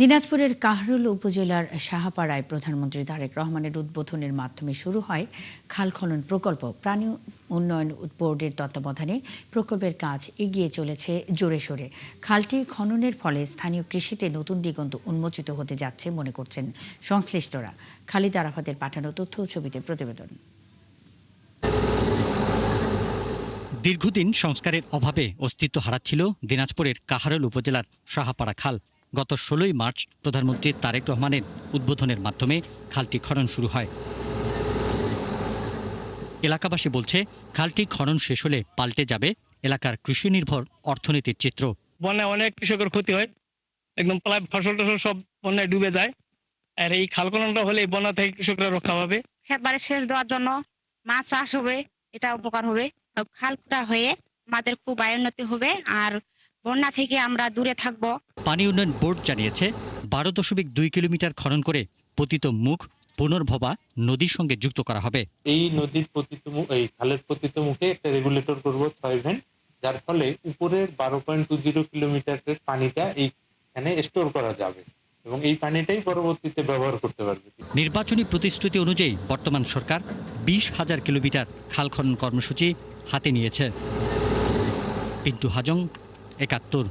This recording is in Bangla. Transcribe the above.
দিনাজপুরের কাহরুল উপজেলার সাহাপাড়ায় প্রধানমন্ত্রী তারেক রহমানের উদ্বোধনের মাধ্যমে শুরু হয় খাল খনন প্রকল্প। পানি উন্নয়ন বোর্ডের তত্ত্বাবধানে প্রকল্পের কাজ এগিয়ে চলেছে জোরে সোরে। খালটি খননের ফলে স্থানীয় কৃষিতে নতুন দিগন্ত উন্মোচিত হতে যাচ্ছে মনে করছেন সংশ্লিষ্টরা। খালিদ আরাফাতের পাঠানো তথ্য ও ছবিতে প্রতিবেদন। দীর্ঘদিন সংস্কারের অভাবে অস্তিত্ব হারাচ্ছিল দিনাজপুরের কাহারোল উপজেলার সাহাপাড়া খাল। গত ১৬ই মার্চ প্রধানমন্ত্রী তারেক রহমানের উদ্বোধনের মাধ্যমে খালটি খনন শুরু হয়। এলাকাবাসী বলছে, খালটি খনন শেষ হলে পাল্টে যাবে এলাকার কৃষি নির্ভর অর্থনীতির চিত্র। বন্যায় অনেক কৃষকের ক্ষতি হয়, একদম প্রায় ফসল টসল সব বন্যায় ডুবে যায়। আর এই খাল খননটা হলে এই বন্যা থেকে কৃষকরা রক্ষা পাবে। ক্ষেত বাড়ি সেচ দেওয়ার জন্য মাছ চাষ হবে, এটা উপকার হবে। খালটা হয়ে আমাদের খুব আয়োন্নতি হবে, আর বন্যা থেকে আমরা দূরে থাকব। পানি উন্নয়ন বোর্ড জানিয়েছে 12.2 কিলোমিটার খনন করে পতিত মুখ পুনর্ভবা নদীর সঙ্গে যুক্ত করা হবে। এই নদীর এই খালের পতিত মুখে একটা রেগুলেটর করব 6 ভেন্ট, যার ফলে উপরের 12.20 কিলোমিটারের পানিটা এইখানে স্টোর করা যাবে এবং এই পানিটাই পরবর্তীতে ব্যবহার করতে পারবে। নির্বাচনী প্রতিশ্রুতি অনুযায়ী বর্তমান সরকার 20,000 কিলোমিটার খাল খনন কর্মসূচি হাতে নিয়েছে। পিন্টু হাজং, ৭১।